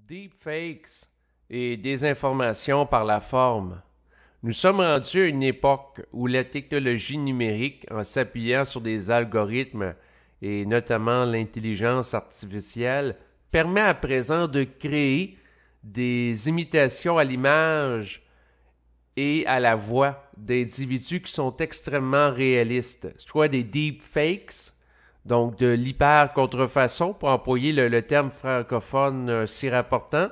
Deepfakes et désinformation par la forme. Nous sommes rendus à une époque où la technologie numérique, en s'appuyant sur des algorithmes et notamment l'intelligence artificielle, permet à présent de créer des imitations à l'image et à la voix d'individus qui sont extrêmement réalistes, soit des deepfakes, donc de l'hyper-contrefaçon, pour employer le terme francophone si rapportant,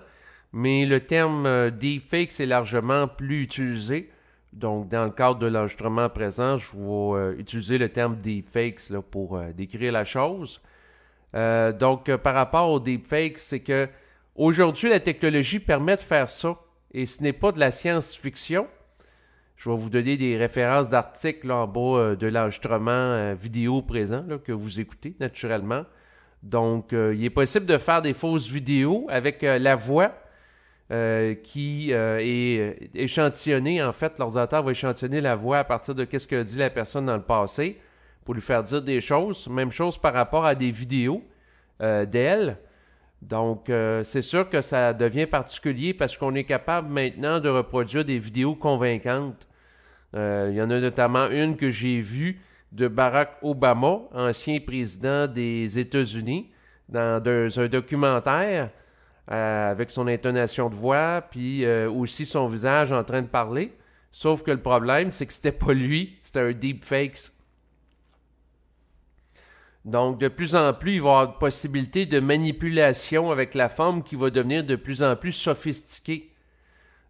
mais le terme deepfake est largement plus utilisé. Donc, dans le cadre de l'enregistrement présent, je vais utiliser le terme deepfakes là, pour décrire la chose. Par rapport aux deepfakes, c'est que aujourd'hui, la technologie permet de faire ça, et ce n'est pas de la science-fiction. Je vais vous donner des références d'articles là, en bas de l'enregistrement vidéo présent là, que vous écoutez naturellement. Donc, il est possible de faire des fausses vidéos avec la voix qui est échantillonnée. En fait, l'ordinateur va échantillonner la voix à partir de ce que dit la personne dans le passé pour lui faire dire des choses. Même chose par rapport à des vidéos d'elle. Donc, c'est sûr que ça devient particulier parce qu'on est capable maintenant de reproduire des vidéos convaincantes. Il y en a notamment une que j'ai vue de Barack Obama, ancien président des États-Unis, dans un documentaire avec son intonation de voix, puis aussi son visage en train de parler. Sauf que le problème, c'est que c'était pas lui, c'était un deepfake. Donc, de plus en plus, il va y avoir une possibilité de manipulation avec la forme qui va devenir de plus en plus sophistiquée.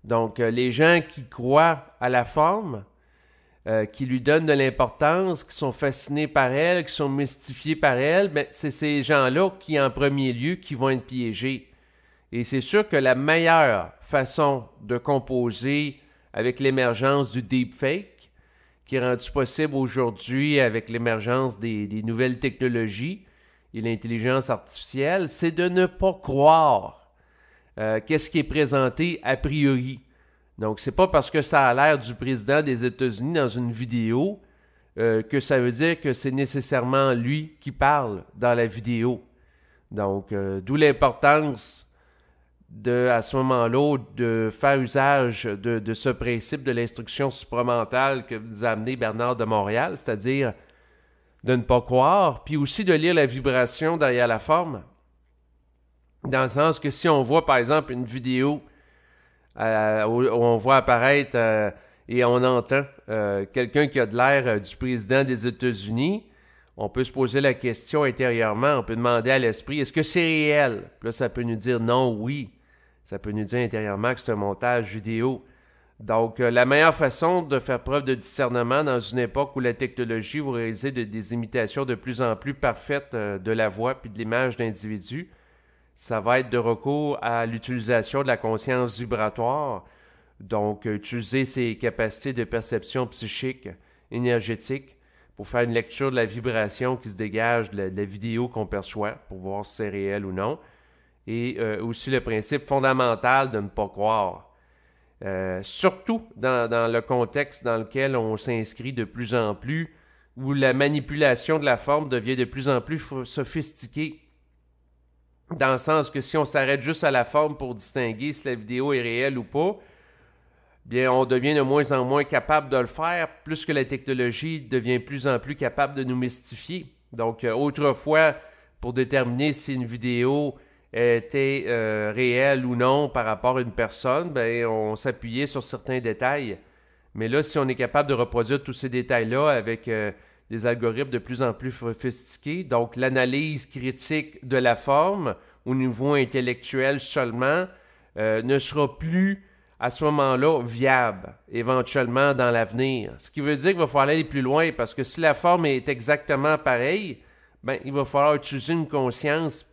Donc, les gens qui croient à la forme, qui lui donnent de l'importance, qui sont fascinés par elle, qui sont mystifiés par elle, ben, c'est ces gens-là qui, en premier lieu, qui vont être piégés. Et c'est sûr que la meilleure façon de composer avec l'émergence du deepfake, qui est rendu possible aujourd'hui avec l'émergence des nouvelles technologies et l'intelligence artificielle, c'est de ne pas croire qu'est-ce qui est présenté a priori. Donc, c'est pas parce que ça a l'air du président des États-Unis dans une vidéo que ça veut dire que c'est nécessairement lui qui parle dans la vidéo. Donc, d'où l'importance à ce moment-là, de faire usage de ce principe de l'instruction supramentale que vous a amené Bernard de Montréal, c'est-à-dire de ne pas croire, puis aussi de lire la vibration derrière la forme. Dans le sens que si on voit, par exemple, une vidéo où on voit apparaître et on entend quelqu'un qui a de l'air du président des États-Unis, on peut se poser la question intérieurement, on peut demander à l'esprit, est-ce que c'est réel? Puis là, ça peut nous dire non, oui. Ça peut nous dire intérieurement que c'est un montage vidéo. Donc, la meilleure façon de faire preuve de discernement dans une époque où la technologie va réaliser des imitations de plus en plus parfaites de la voix puis de l'image d'individus, ça va être de recours à l'utilisation de la conscience vibratoire. Donc, utiliser ses capacités de perception psychique, énergétique, pour faire une lecture de la vibration qui se dégage de la vidéo qu'on perçoit, pour voir si c'est réel ou non. Et aussi le principe fondamental de ne pas croire. Surtout dans le contexte dans lequel on s'inscrit de plus en plus, où la manipulation de la forme devient de plus en plus sophistiquée. Dans le sens que si on s'arrête juste à la forme pour distinguer si la vidéo est réelle ou pas, bien on devient de moins en moins capable de le faire, plus que la technologie devient de plus en plus capable de nous mystifier. Donc autrefois, pour déterminer si une vidéo était réel ou non par rapport à une personne, ben, on s'appuyait sur certains détails. Mais là, si on est capable de reproduire tous ces détails-là avec des algorithmes de plus en plus sophistiqués, donc l'analyse critique de la forme au niveau intellectuel seulement ne sera plus à ce moment-là viable, éventuellement dans l'avenir. Ce qui veut dire qu'il va falloir aller plus loin, parce que si la forme est exactement pareille, ben, il va falloir utiliser une conscience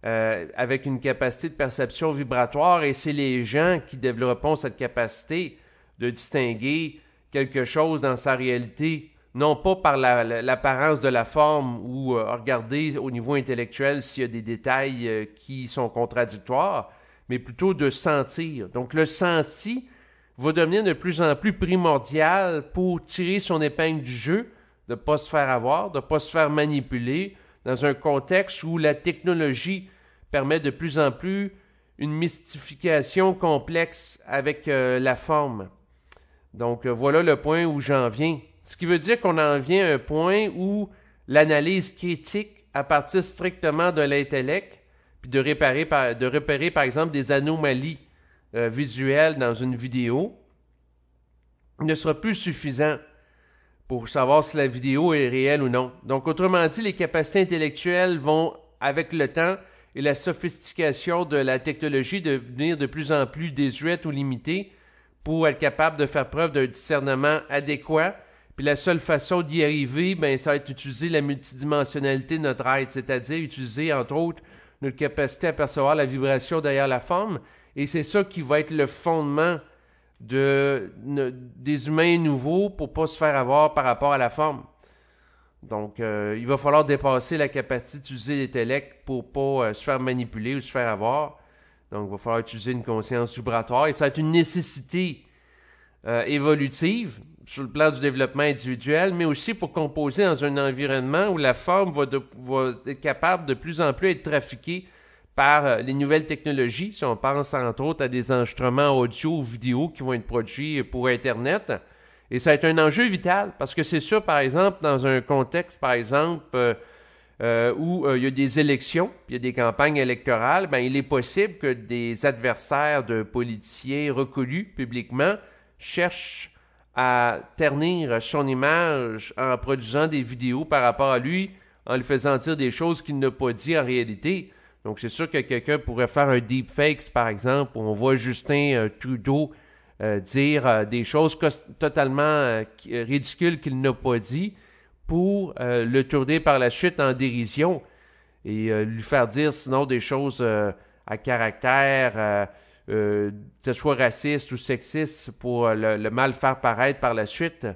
avec une capacité de perception vibratoire, et c'est les gens qui développeront cette capacité de distinguer quelque chose dans sa réalité, non pas par l'apparence de la forme ou regarder au niveau intellectuel s'il y a des détails qui sont contradictoires, mais plutôt de sentir. Donc le senti va devenir de plus en plus primordial pour tirer son épingle du jeu, de ne pas se faire avoir, de ne pas se faire manipuler, dans un contexte où la technologie permet de plus en plus une mystification complexe avec la forme. Donc, voilà le point où j'en viens. Ce qui veut dire qu'on en vient à un point où l'analyse critique, à partir strictement de l'intellect, puis de repérer par exemple des anomalies visuelles dans une vidéo, ne sera plus suffisant pour savoir si la vidéo est réelle ou non. Donc, autrement dit, les capacités intellectuelles vont, avec le temps et la sophistication de la technologie, devenir de plus en plus désuètes ou limitées pour être capable de faire preuve d'un discernement adéquat. Puis la seule façon d'y arriver, ben, ça va être d'utiliser la multidimensionnalité de notre être, c'est-à-dire utiliser, entre autres, notre capacité à percevoir la vibration derrière la forme. Et c'est ça qui va être le fondement des humains nouveaux pour ne pas se faire avoir par rapport à la forme. Donc, il va falloir dépasser la capacité d'utiliser l'intellect pour ne pas se faire manipuler ou se faire avoir. Donc, il va falloir utiliser une conscience vibratoire et ça va être une nécessité évolutive sur le plan du développement individuel, mais aussi pour composer dans un environnement où la forme va être capable de plus en plus être trafiquée par les nouvelles technologies. Si on pense entre autres à des enregistrements audio ou vidéo qui vont être produits pour Internet. Et ça va être un enjeu vital parce que c'est sûr, par exemple, dans un contexte, par exemple, où il y a des élections, il y a des campagnes électorales, ben, il est possible que des adversaires de politiciens reconnus publiquement cherchent à ternir son image en produisant des vidéos par rapport à lui, en lui faisant dire des choses qu'il n'a pas dit en réalité. Donc, c'est sûr que quelqu'un pourrait faire un deepfake, par exemple, où on voit Justin Trudeau dire des choses totalement ridicules qu'il n'a pas dit pour le tourner par la suite en dérision et lui faire dire sinon des choses à caractère, que ce soit raciste ou sexiste, pour le mal faire paraître par la suite,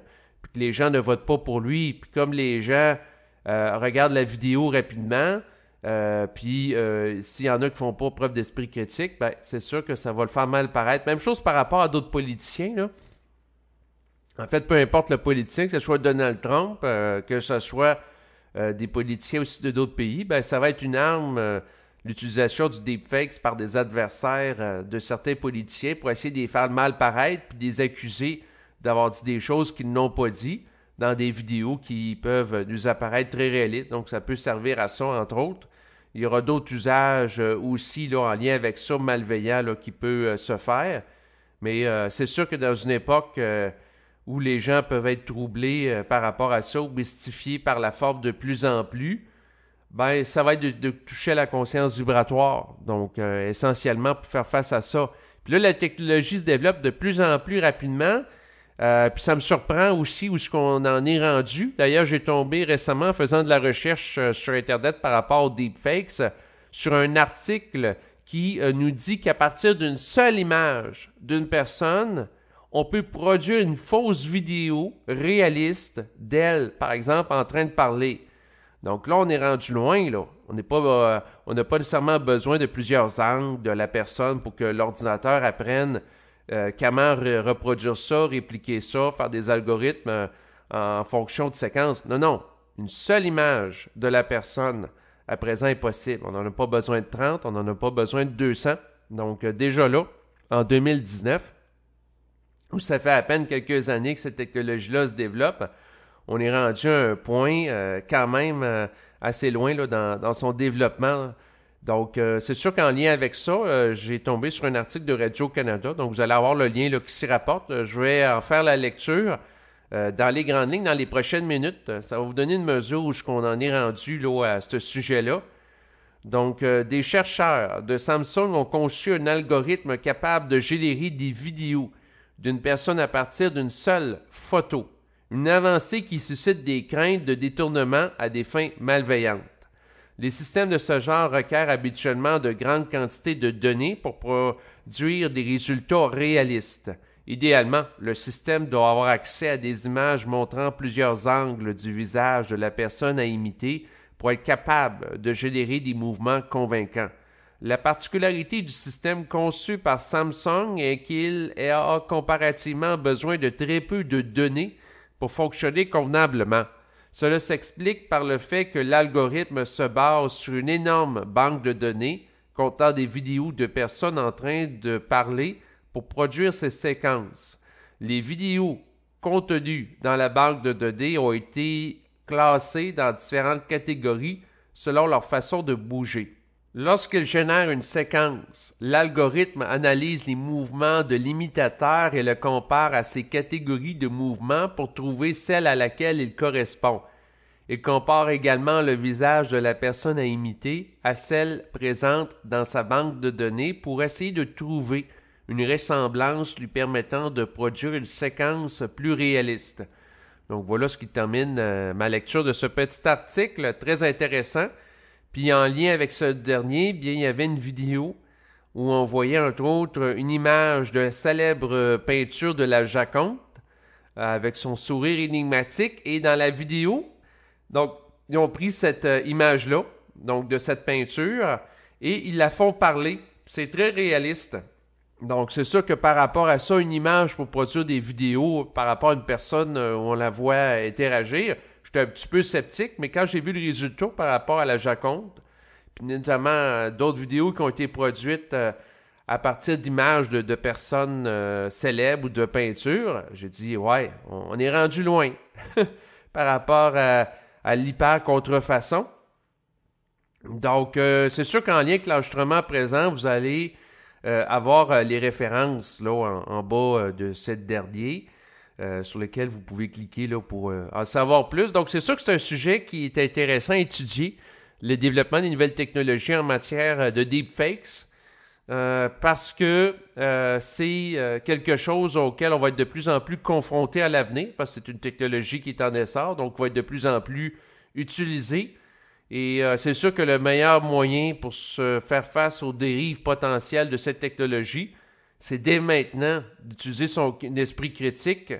puis que les gens ne votent pas pour lui. Puis comme les gens regardent la vidéo rapidement, puis s'il y en a qui font pas preuve d'esprit critique, ben, c'est sûr que ça va le faire mal paraître. Même chose par rapport à d'autres politiciens, là. En fait, peu importe le politique, que ce soit Donald Trump, que ce soit des politiciens aussi de d'autres pays, ben, ça va être une arme, l'utilisation du deepfake par des adversaires de certains politiciens pour essayer de les faire mal paraître puis de les accuser d'avoir dit des choses qu'ils n'ont pas dit dans des vidéos qui peuvent nous apparaître très réalistes. Donc, ça peut servir à ça, entre autres. Il y aura d'autres usages aussi là, en lien avec ça, malveillants, là, qui peut se faire. Mais c'est sûr que dans une époque où les gens peuvent être troublés par rapport à ça, ou mystifiés par la forme de plus en plus, ben ça va être de toucher à la conscience vibratoire. Donc, essentiellement, pour faire face à ça. Puis là, la technologie se développe de plus en plus rapidement. Puis ça me surprend aussi où est-ce qu'on en est rendu. D'ailleurs, j'ai tombé récemment en faisant de la recherche sur Internet par rapport aux deepfakes sur un article qui nous dit qu'à partir d'une seule image d'une personne, on peut produire une fausse vidéo réaliste d'elle, par exemple, en train de parler. Donc là, on est rendu loin, là. On n'a pas nécessairement besoin de plusieurs angles de la personne pour que l'ordinateur apprenne comment reproduire ça, répliquer ça, faire des algorithmes en fonction de séquences. Non, non. Une seule image de la personne, à présent, est possible. On n'en a pas besoin de 30, on n'en a pas besoin de 200. Donc, déjà là, en 2019, où ça fait à peine quelques années que cette technologie-là se développe, on est rendu à un point quand même assez loin là, dans son développement. Donc, c'est sûr qu'en lien avec ça, j'ai tombé sur un article de Radio-Canada. Donc, vous allez avoir le lien là, qui s'y rapporte. Je vais en faire la lecture dans les grandes lignes dans les prochaines minutes. Ça va vous donner une mesure où on en est rendu là, à ce sujet-là. Donc, des chercheurs de Samsung ont conçu un algorithme capable de générer des vidéos d'une personne à partir d'une seule photo. Une avancée qui suscite des craintes de détournement à des fins malveillantes. Les systèmes de ce genre requièrent habituellement de grandes quantités de données pour produire des résultats réalistes. Idéalement, le système doit avoir accès à des images montrant plusieurs angles du visage de la personne à imiter pour être capable de générer des mouvements convaincants. La particularité du système conçu par Samsung est qu'il a comparativement besoin de très peu de données pour fonctionner convenablement. Cela s'explique par le fait que l'algorithme se base sur une énorme banque de données contenant des vidéos de personnes en train de parler pour produire ces séquences. Les vidéos contenues dans la banque de données ont été classées dans différentes catégories selon leur façon de bouger. Lorsqu'il génère une séquence, l'algorithme analyse les mouvements de l'imitateur et le compare à ces catégories de mouvements pour trouver celle à laquelle il correspond. Il compare également le visage de la personne à imiter à celle présente dans sa banque de données pour essayer de trouver une ressemblance lui permettant de produire une séquence plus réaliste. Donc voilà ce qui termine ma lecture de ce petit article très intéressant. Puis en lien avec ce dernier, bien il y avait une vidéo où on voyait entre autres une image de la célèbre peinture de la Joconde avec son sourire énigmatique. Et dans la vidéo, donc ils ont pris cette image-là, donc de cette peinture, et ils la font parler. C'est très réaliste. Donc c'est sûr que par rapport à ça, une image pour produire des vidéos par rapport à une personne où on la voit interagir, j'étais un petit peu sceptique, mais quand j'ai vu le résultat par rapport à la Joconde, puis notamment d'autres vidéos qui ont été produites à partir d'images de personnes célèbres ou de peintures, j'ai dit, ouais, on est rendu loin par rapport à l'hyper-contrefaçon. Donc, c'est sûr qu'en lien avec l'enregistrement présent, vous allez avoir les références là, en bas de cette dernier. Sur lesquels vous pouvez cliquer là, pour en savoir plus. Donc, c'est sûr que c'est un sujet qui est intéressant à étudier, le développement des nouvelles technologies en matière de deepfakes, parce que c'est quelque chose auquel on va être de plus en plus confronté à l'avenir, parce que c'est une technologie qui est en essor, donc va être de plus en plus utilisée. Et c'est sûr que le meilleur moyen pour se faire face aux dérives potentielles de cette technologie, c'est dès maintenant d'utiliser son esprit critique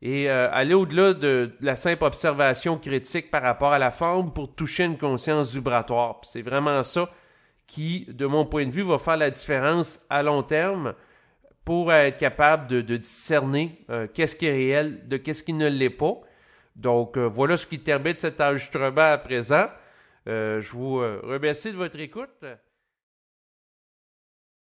et aller au-delà de la simple observation critique par rapport à la forme pour toucher une conscience vibratoire. Puis c'est vraiment ça qui, de mon point de vue, va faire la différence à long terme pour être capable de discerner qu'est-ce qui est réel de qu'est-ce qui ne l'est pas. Donc, voilà ce qui termine cet enregistrement à présent. Je vous remercie de votre écoute.